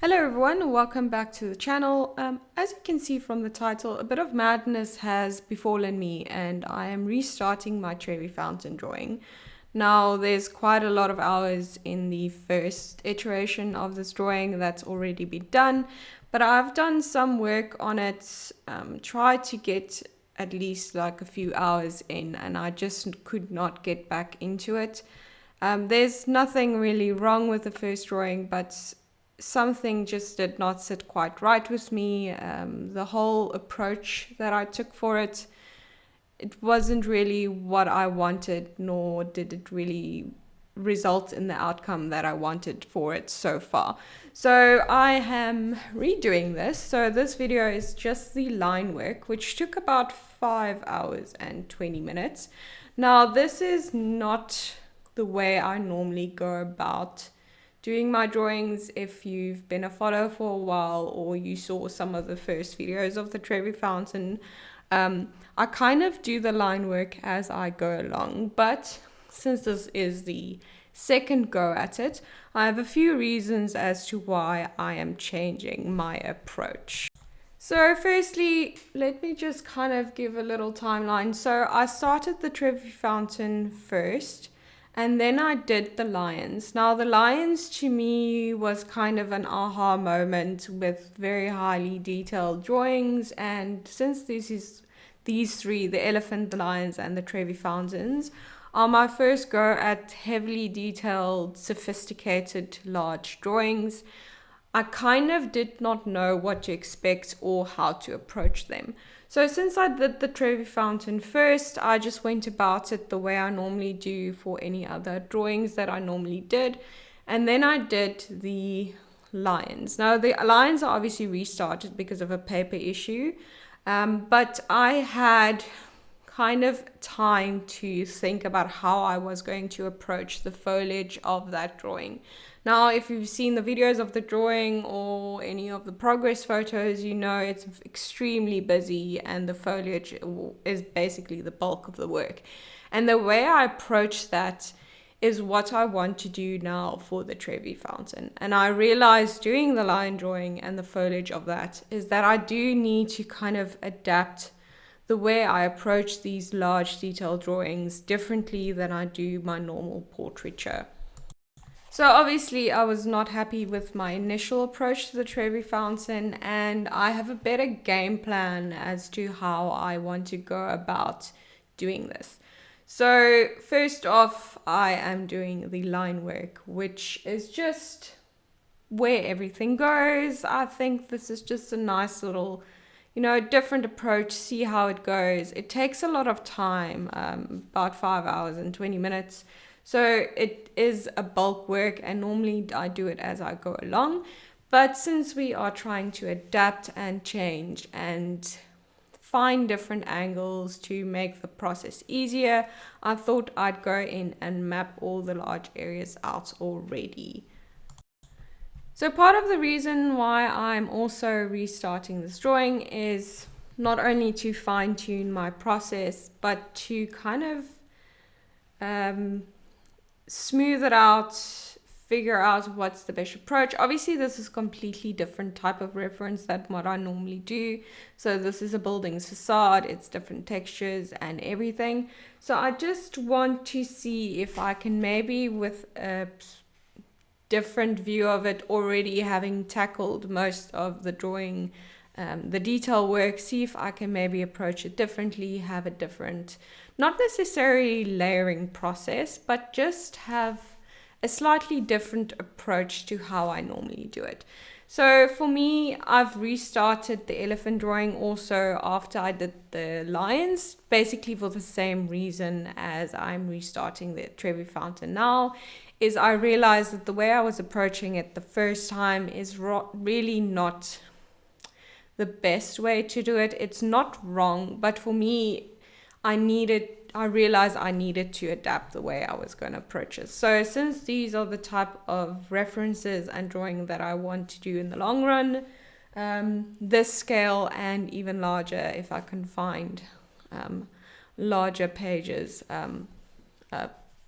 Hello everyone, welcome back to the channel. As you can see from the title, a bit of madness has befallen me and I am restarting my Trevi fountain drawing. Now there's quite a lot of hours in the first iteration of this drawing that's already been done, but I've done some work on it, tried to get at least like a few hours in, and I just could not get back into it. There's nothing really wrong with the first drawing, but something just did not sit quite right with me. The whole approach that I took for it, it wasn't really what I wanted, nor did it really result in the outcome that I wanted for it so far. So I am redoing this. So this video is just the line work, which took about 5 hours and 20 minutes. Now this is not the way I normally go about doing my drawings. If you've been a follower for a while or you saw some of the first videos of the Trevi fountain, I kind of do the line work as I go along, but since this is the second go at it, I have a few reasons as to why I am changing my approach. So firstly, let me just kind of give a little timeline. So I started the Trevi fountain first, and then I did the lions. Now the lions to me was kind of an aha moment with very highly detailed drawings, and since these three, the elephant, the lions and the Trevi fountains, are my first go at heavily detailed, sophisticated, large drawings, I kind of did not know what to expect or how to approach them. So since I did the Trevi fountain first, I just went about it the way I normally do for any other drawings that I normally did. And then I did the lions. Now the lions are obviously restarted because of a paper issue, but I had kind of time to think about how I was going to approach the foliage of that drawing. Now, if you've seen the videos of the drawing or any of the progress photos, you know it's extremely busy and the foliage is basically the bulk of the work. And the way I approach that is what I want to do now for the Trevi fountain. And I realized doing the line drawing and the foliage of that is that I do need to kind of adapt the way I approach these large detailed drawings differently than I do my normal portraiture. So obviously I was not happy with my initial approach to the Trevi fountain, and I have a better game plan as to how I want to go about doing this. So first off, I am doing the line work, which is just where everything goes. I think this is just a nice little, different approach, see how it goes. It takes a lot of time, about 5 hours and 20 minutes. So it is a bulk work, and normally I do it as I go along. But since we are trying to adapt and change and find different angles to make the process easier, I thought I'd go in and map all the large areas out already. So part of the reason why I'm also restarting this drawing is not only to fine-tune my process, but to kind of smooth it out, figure out what's the best approach. Obviously this is a completely different type of reference than what I normally do. So this is a building's facade, it's different textures and everything. So I just want to see if I can maybe, with a different view of it, already having tackled most of the drawing, the detail work, see if I can maybe approach it differently, have a different, not necessarily layering process, but just have a slightly different approach to how I normally do it. So for me, I've restarted the elephant drawing also after I did the lions, basically for the same reason as I'm restarting the Trevi fountain now, is I realized that the way I was approaching it the first time is really not the best way to do it. It's not wrong, but for me, I realized I needed to adapt the way I was going to approach it. So since these are the type of references and drawing that I want to do in the long run, this scale and even larger, if I can find larger pages,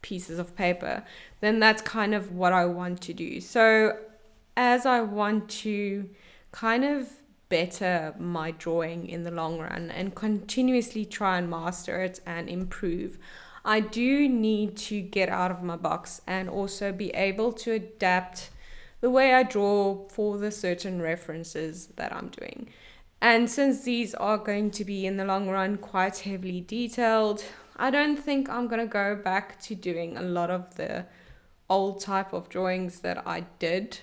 pieces of paper, then that's kind of what I want to do. So as I want to kind of better my drawing in the long run and continuously try and master it and improve, I do need to get out of my box and also be able to adapt the way I draw for the certain references that I'm doing. And since these are going to be in the long run quite heavily detailed, I don't think I'm going to go back to doing a lot of the old type of drawings that I did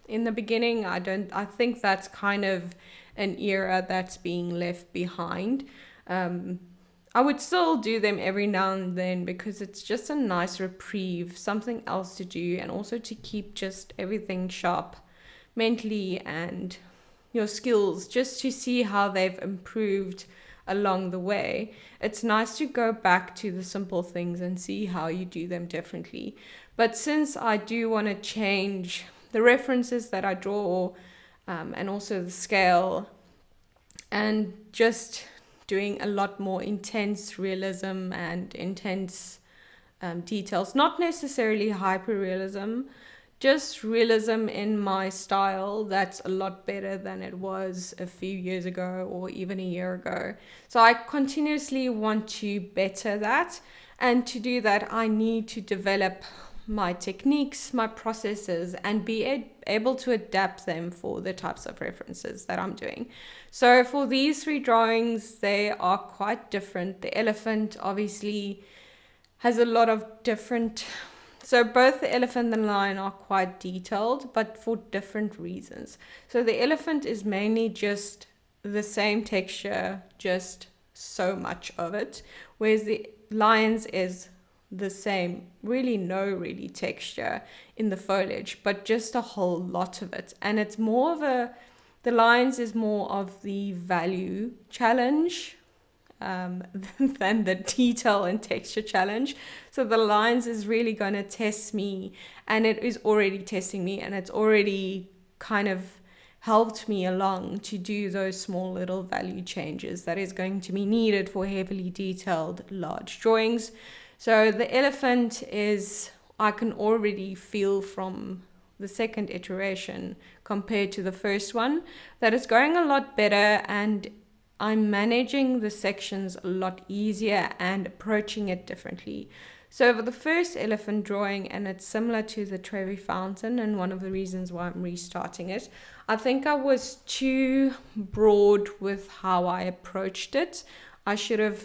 in the beginning. I think that's kind of an era that's being left behind. I would still do them every now and then because it's just a nice reprieve, something else to do, and also to keep just everything sharp mentally and your skills, just to see how they've improved along the way. It's nice to go back to the simple things and see how you do them differently. But since I do want to change the references that I draw, and also the scale, and just doing a lot more intense realism and intense details, not necessarily hyper-realism, just realism in my style that's a lot better than it was a few years ago or even a year ago. So I continuously want to better that, and to do that I need to develop my techniques, my processes, and be able to adapt them for the types of references that I'm doing. So for these three drawings, they are quite different. The elephant obviously has a lot of different, so both the elephant and the lion are quite detailed, but for different reasons. So the elephant is mainly just the same texture, just so much of it, whereas the lions is the same, really texture in the foliage, but just a whole lot of it. And it's more of the lions is more of the value challenge than the detail and texture challenge. So the lines is really going to test me, and it is already testing me, and it's already kind of helped me along to do those small little value changes that is going to be needed for heavily detailed large drawings. So the elephant is, I can already feel from the second iteration compared to the first one that it's going a lot better, and I'm managing the sections a lot easier and approaching it differently. So for the first elephant drawing, and it's similar to the Trevi fountain, and one of the reasons why I'm restarting it, I think I was too broad with how I approached it. I should have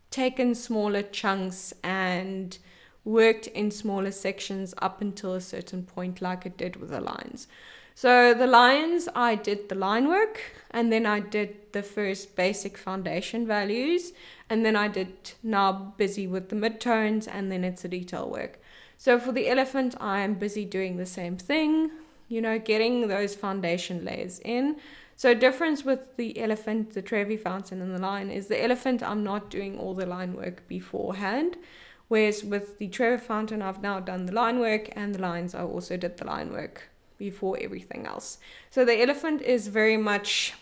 taken smaller chunks and worked in smaller sections up until a certain point, like I did with the lines. So the lines, I did the line work, and then I did the first basic foundation values, and then I did now busy with the midtones, and then it's the detail work. So for the elephant, I am busy doing the same thing, getting those foundation layers in. So difference with the elephant, the Trevi fountain, and the lion is the elephant, I'm not doing all the line work beforehand. Whereas with the Trevi fountain, I've now done the line work, and the lines, I also did the line work before everything else. So the elephant is very much,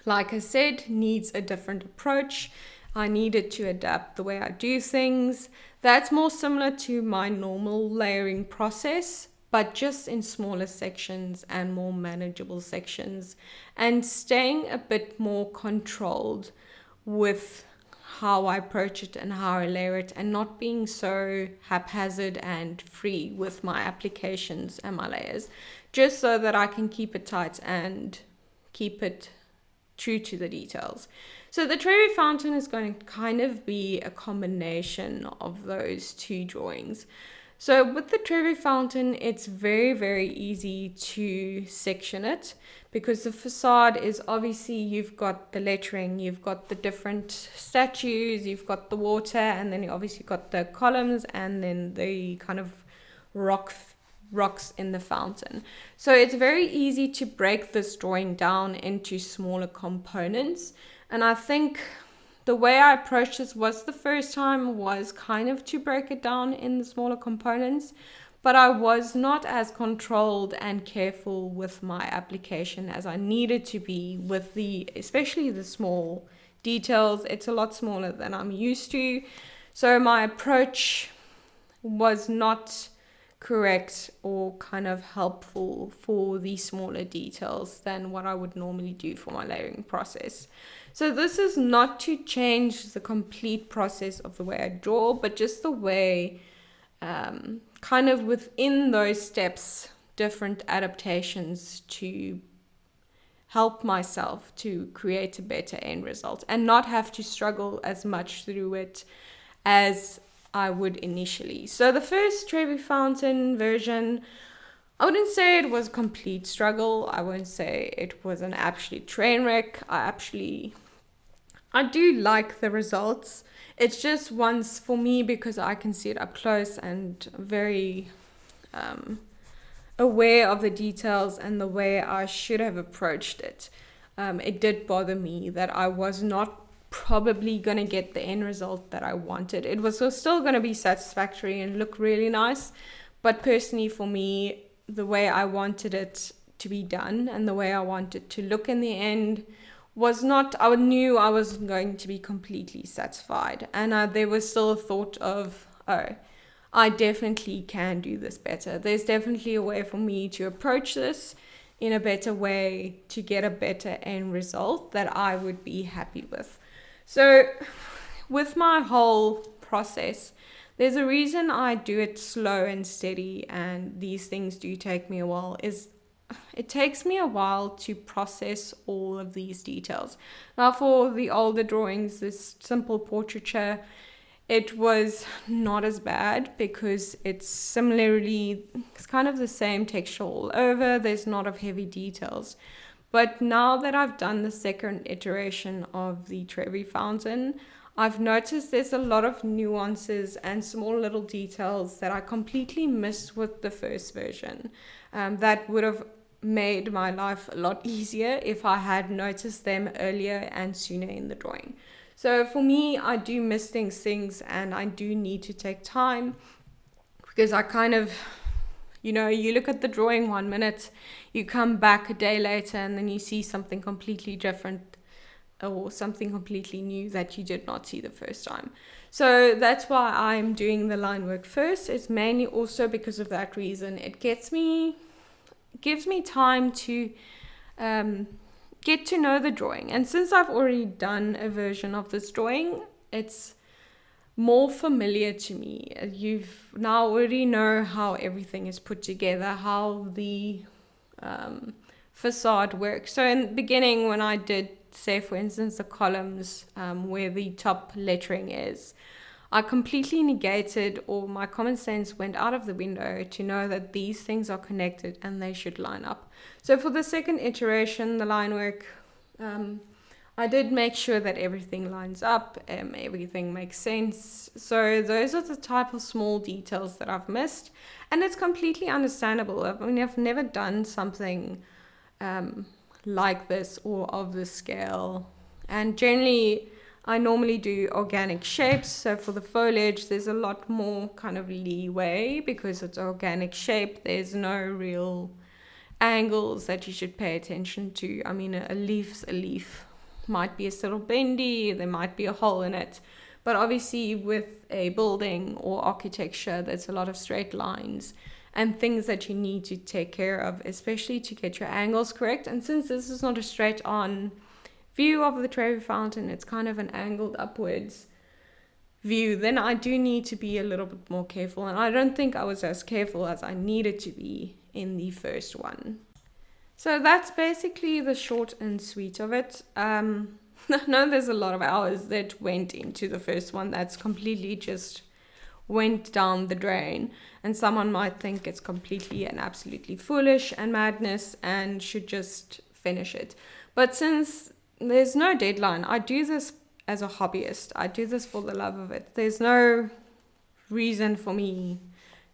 like I said, needs a different approach. I needed to adapt the way I do things. That's more similar to my normal layering process, but just in smaller sections and more manageable sections, and staying a bit more controlled with how I approach it and how I layer it, and not being so haphazard and free with my applications and my layers, just so that I can keep it tight and keep it true to the details. So the Trevi fountain is going to kind of be a combination of those two drawings. So with the Trevi fountain, it's very easy to section it, because the facade is obviously, you've got the lettering, you've got the different statues, you've got the water, and then you obviously got the columns, and then the kind of rocks in the fountain. So it's very easy to break this drawing down into smaller components. And I think the way I approached this was the first time was kind of to break it down in the smaller components, but I was not as controlled and careful with my application as I needed to be with especially the small details. It's a lot smaller than I'm used to. So my approach was not correct or kind of helpful for the smaller details than what I would normally do for my layering process. So this is not to change the complete process of the way I draw, but just the way, kind of within those steps, different adaptations to help myself to create a better end result and not have to struggle as much through it as I would initially. So the first Trevi fountain version, I wouldn't say it was a complete struggle. I wouldn't say it was an absolute train wreck. I do like the results. It's just once for me because I can see it up close and very aware of the details and the way I should have approached it. It did bother me that I was not probably going to get the end result that I wanted. It was still going to be satisfactory and look really nice, but personally for me, the way I wanted it to be done and the way I wanted to look in the end was not, I knew I wasn't going to be completely satisfied. And there was still a thought of, oh, I definitely can do this better. There's definitely a way for me to approach this in a better way to get a better end result that I would be happy with. So with my whole process, there's a reason I do it slow and steady, and these things do take me a while, is it takes me a while to process all of these details. Now for the older drawings, this simple portraiture, it was not as bad because it's kind of the same texture all over. There's not of heavy details. But now that I've done the second iteration of the Trevi fountain, I've noticed there's a lot of nuances and small little details that I completely missed with the first version. That would have made my life a lot easier if I had noticed them earlier and sooner in the drawing. So for me, I do miss things and I do need to take time because I kind of, you look at the drawing 1 minute, you come back a day later and then you see something completely different or something completely new that you did not see the first time. So that's why I'm doing the line work first. It's mainly also because of that reason. It gives me time to get to know the drawing. And since I've already done a version of this drawing, it's more familiar to me. You've now already know how everything is put together, how the facade works. So in the beginning, when I did, say for instance, the columns where the top lettering is, I completely negated, or my common sense went out of the window to know that these things are connected and they should line up. So for the second iteration, the line work, I did make sure that everything lines up, everything makes sense. So those are the type of small details that I've missed, and it's completely understandable. I mean, I've never done something like this or of this scale, and generally I normally do organic shapes. So for the foliage, there's a lot more kind of leeway because it's organic shape. There's no real angles that you should pay attention to. I mean, a leaf's a leaf. Might be a little bendy, there might be a hole in it. But obviously with a building or architecture, there's a lot of straight lines and things that you need to take care of, especially to get your angles correct. And since this is not a straight on view of the Trevi fountain, it's kind of an angled upwards view, then I do need to be a little bit more careful. And I don't think I was as careful as I needed to be in the first one. So that's basically the short and sweet of it. I know there's a lot of hours that went into the first one that's completely just went down the drain, and someone might think it's completely and absolutely foolish and madness and should just finish it. But since there's no deadline, I do this as a hobbyist. I do this for the love of it. There's no reason for me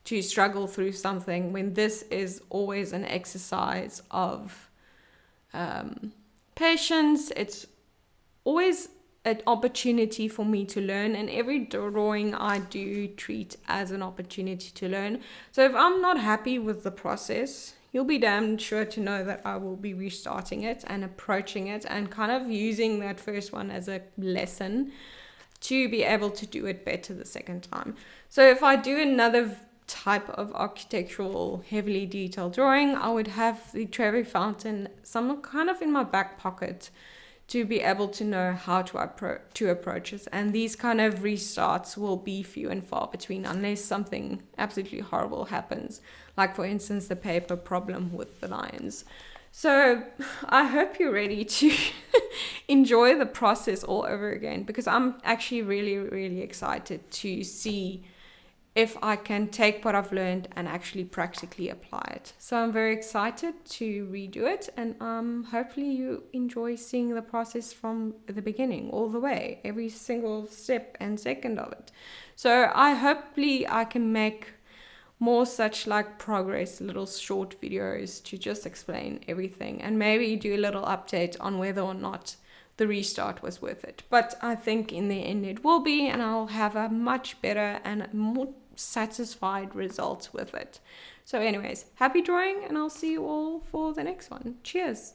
to struggle through something when this is always an exercise of patience. It's always an opportunity for me to learn, and every drawing I do treat as an opportunity to learn. So if I'm not happy with the process, you'll be damn sure to know that I will be restarting it and approaching it and kind of using that first one as a lesson to be able to do it better the second time. So if I do another type of architectural heavily detailed drawing, I would have the Trevi fountain some kind of in my back pocket to be able to know how to approach it. And these kind of restarts will be few and far between unless something absolutely horrible happens, like for instance the paper problem with the lions. So I hope you're ready to enjoy the process all over again, because I'm actually really, really excited to see if I can take what I've learned and actually practically apply it. So I'm very excited to redo it, and hopefully you enjoy seeing the process from the beginning all the way, every single step and second of it. So hopefully I can make more such like progress little short videos to just explain everything, and maybe do a little update on whether or not the restart was worth it. But I think in the end it will be, and I'll have a much better and more satisfied result with it. So anyways, happy drawing, and I'll see you all for the next one. Cheers.